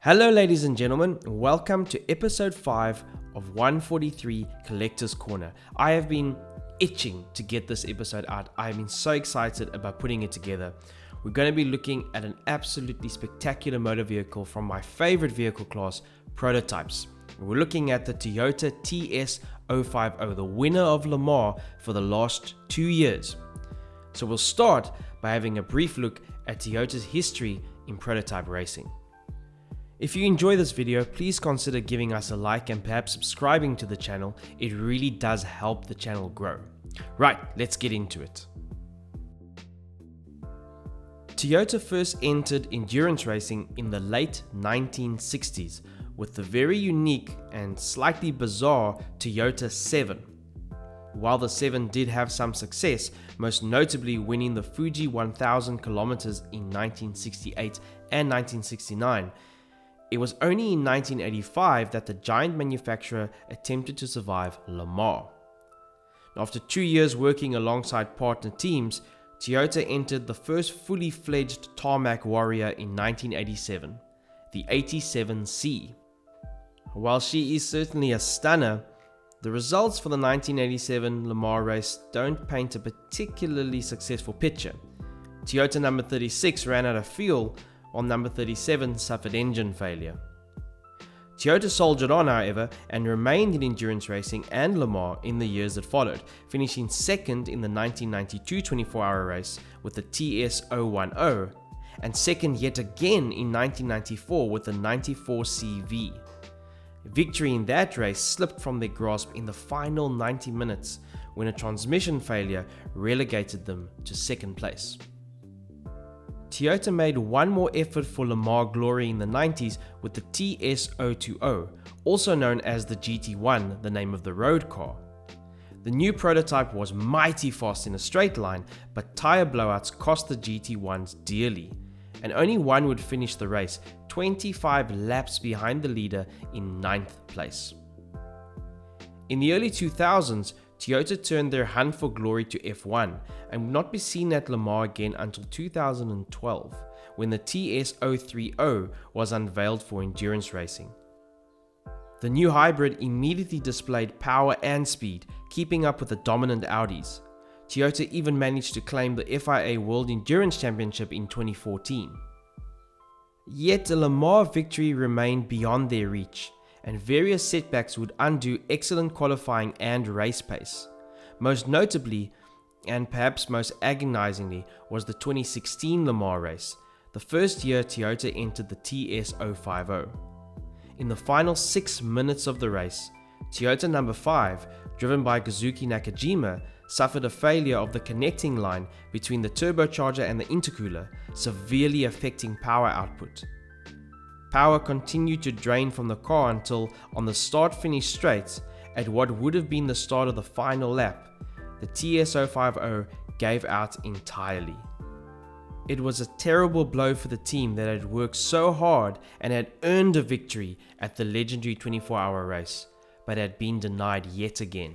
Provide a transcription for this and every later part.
Hello ladies and gentlemen, welcome to episode 5 of 143 Collector's Corner. I have been itching to get this episode out. I have been so excited about putting it together. We're going to be looking at an absolutely spectacular motor vehicle from my favorite vehicle class, prototypes. We're looking at the Toyota TS050, the winner of Le Mans for the last 2 years. So we'll start by having a brief look at Toyota's history in prototype racing. If you enjoy this video, please consider giving us a like and perhaps subscribing to the channel. It really does help the channel grow. Right, let's get into it. Toyota first entered endurance racing in the late 1960s with the very unique and slightly bizarre Toyota 7. While the 7 did have some success, most notably winning the Fuji 1000 kilometers in 1968 and 1969, it was only in 1985 that the giant manufacturer attempted to survive Le Mans. After 2 years working alongside partner teams, Toyota entered the first fully fledged tarmac warrior in 1987, the 87C. While she is certainly a stunner, the results for the 1987 Le Mans race don't paint a particularly successful picture. Toyota number 36 ran out of fuel, while number 37 suffered engine failure. Toyota soldiered on, however, and remained in endurance racing and Le Mans in the years that followed, finishing second in the 1992 24-hour race with the TS010 and second yet again in 1994 with the 94CV. Victory in that race slipped from their grasp in the final 90 minutes when a transmission failure relegated them to second place. Toyota made one more effort for Le Mans glory in the 90s with the TS020, also known as the GT1, the name of the road car. The new prototype was mighty fast in a straight line, but tyre blowouts cost the GT1s dearly, and only one would finish the race, 25 laps behind the leader in 9th place. In the early 2000s, Toyota turned their hunt for glory to F1 and would not be seen at Le Mans again until 2012, when the TS030 was unveiled for endurance racing. The new hybrid immediately displayed power and speed, keeping up with the dominant Audis. Toyota even managed to claim the FIA World Endurance Championship in 2014. Yet a Le Mans victory remained beyond their reach, and various setbacks would undo excellent qualifying and race pace. Most notably, and perhaps most agonizingly, was the 2016 Le Mans race, the first year Toyota entered the TS050. In the final 6 minutes of the race, Toyota number 5, driven by Kazuki Nakajima, suffered a failure of the connecting line between the turbocharger and the intercooler, severely affecting power output. Power continued to drain from the car until, on the start-finish straight, at what would have been the start of the final lap, the TS050 gave out entirely. It was a terrible blow for the team that had worked so hard and had earned a victory at the legendary 24-hour race, but had been denied yet again.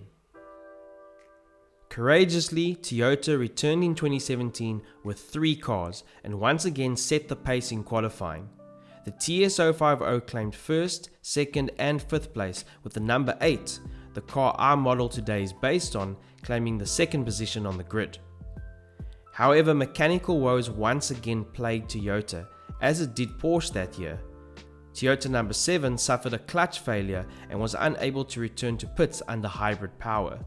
Courageously, Toyota returned in 2017 with 3 cars and once again set the pace in qualifying. The TS050 claimed 1st, 2nd and 5th place, with the number 8, the car our model today is based on, claiming the 2nd position on the grid. However, mechanical woes once again plagued Toyota, as it did Porsche that year. Toyota number 7 suffered a clutch failure and was unable to return to pits under hybrid power.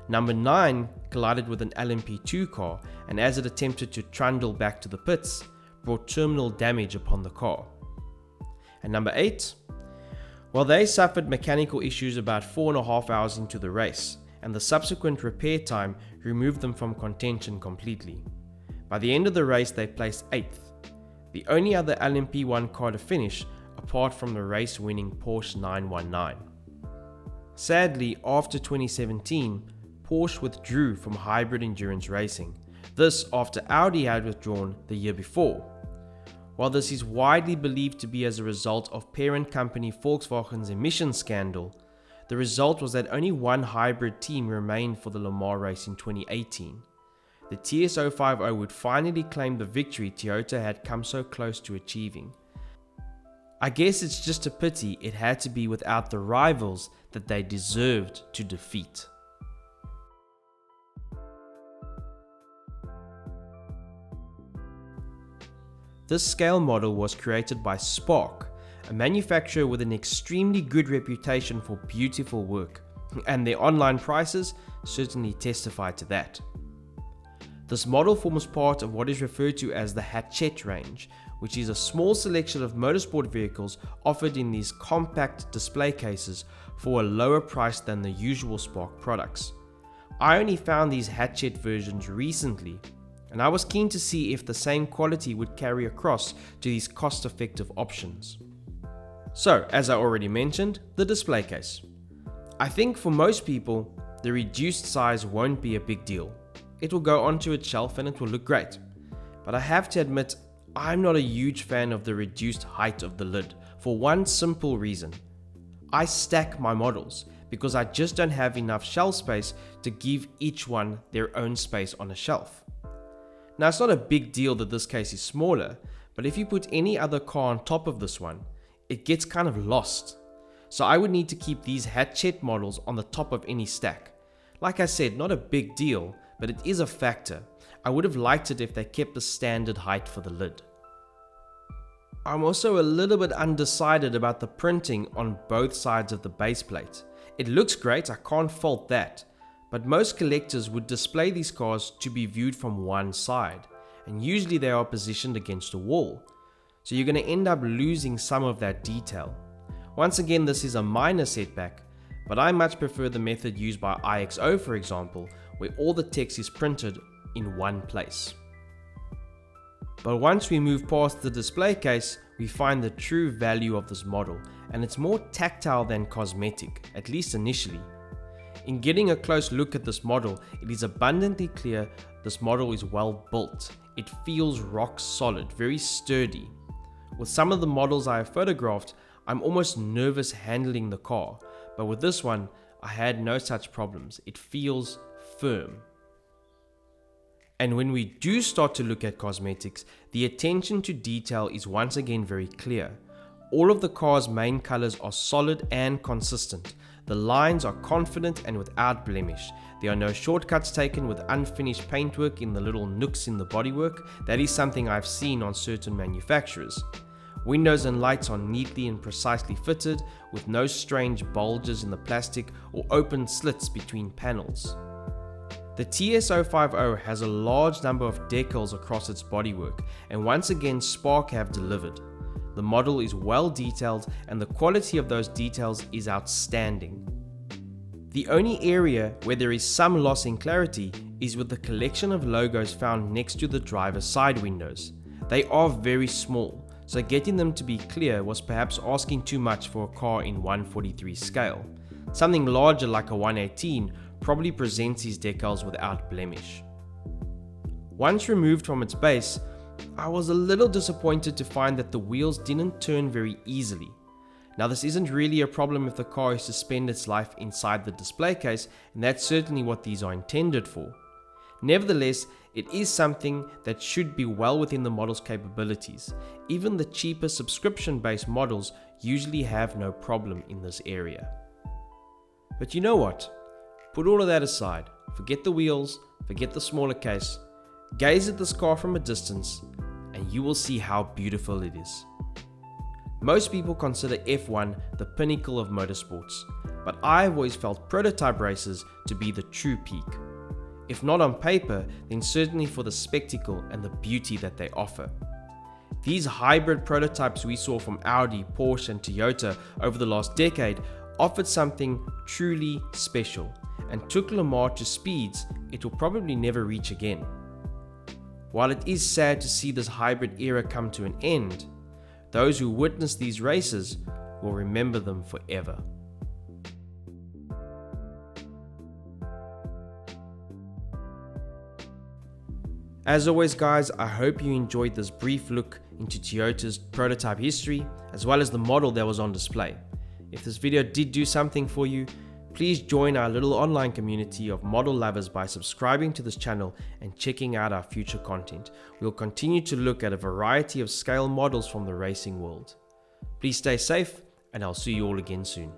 Number 9 collided with an LMP2 car, and as it attempted to trundle back to the pits, brought terminal damage upon the car. And number 8, well, they suffered mechanical issues about 4.5 hours into the race, and the subsequent repair time removed them from contention completely. By the end of the race, they placed 8th, the only other LMP1 car to finish, apart from the race-winning Porsche 919. Sadly, after 2017, Porsche withdrew from hybrid endurance racing, this after Audi had withdrawn the year before. While this is widely believed to be as a result of parent company Volkswagen's emissions scandal, the result was that only one hybrid team remained for the Le Mans race in 2018. The TS050 would finally claim the victory Toyota had come so close to achieving. I guess it's just a pity it had to be without the rivals that they deserved to defeat. This scale model was created by Spark, a manufacturer with an extremely good reputation for beautiful work, and their online prices certainly testify to that. This model forms part of what is referred to as the Hachette range, which is a small selection of motorsport vehicles offered in these compact display cases for a lower price than the usual Spark products. I only found these Hachette versions recently, and I was keen to see if the same quality would carry across to these cost-effective options. So, as I already mentioned, the display case. I think for most people, the reduced size won't be a big deal. It will go onto its shelf and it will look great. But I have to admit, I'm not a huge fan of the reduced height of the lid for one simple reason. I stack my models because I just don't have enough shelf space to give each one their own space on a shelf. Now, it's not a big deal that this case is smaller, but if you put any other car on top of this one, it gets kind of lost. So I would need to keep these Hachette models on the top of any stack. Like I said, not a big deal, but it is a factor. I would have liked it if they kept the standard height for the lid. I'm also a little bit undecided about the printing on both sides of the base plate. It looks great, I can't fault that. But most collectors would display these cars to be viewed from one side, and usually they are positioned against a wall. So you're going to end up losing some of that detail. Once again, this is a minor setback, but I much prefer the method used by IXO, for example, where all the text is printed in one place. But once we move past the display case, we find the true value of this model, and it's more tactile than cosmetic, at least initially. In getting a close look at this model, it is abundantly clear this model is well built. It feels rock solid, very sturdy. With some of the models I have photographed, I'm almost nervous handling the car, but with this one, I had no such problems. It feels firm. And when we do start to look at cosmetics, the attention to detail is once again very clear. All of the car's main colors are solid and consistent. The lines are confident and without blemish. There are no shortcuts taken with unfinished paintwork in the little nooks in the bodywork. That is something I've seen on certain manufacturers. Windows and lights are neatly and precisely fitted, with no strange bulges in the plastic or open slits between panels. The TS050 has a large number of decals across its bodywork, and once again Spark have delivered. The model is well detailed and the quality of those details is outstanding. The only area where there is some loss in clarity is with the collection of logos found next to the driver's side windows. They are very small, so getting them to be clear was perhaps asking too much for a car in 1/43 scale. Something larger like a 118 probably presents these decals without blemish. Once removed from its base, I was a little disappointed to find that the wheels didn't turn very easily. Now, this isn't really a problem if the car is to spend its life inside the display case, and that's certainly what these are intended for. Nevertheless, it is something that should be well within the model's capabilities. Even the cheaper subscription-based models usually have no problem in this area. But you know what? Put all of that aside. Forget the wheels, forget the smaller case. Gaze at this car from a distance and you will see how beautiful it is. Most people consider F1 the pinnacle of motorsports, but I've always felt prototype races to be the true peak. If not on paper, then certainly for the spectacle and the beauty that they offer. These hybrid prototypes we saw from Audi, Porsche and Toyota over the last decade offered something truly special and took Le Mans to speeds it will probably never reach again. While it is sad to see this hybrid era come to an end, those who witnessed these races will remember them forever. As always guys, I hope you enjoyed this brief look into Toyota's prototype history as well as the model that was on display. If this video did do something for you, please join our little online community of model lovers by subscribing to this channel and checking out our future content. We'll continue to look at a variety of scale models from the racing world. Please stay safe, and I'll see you all again soon.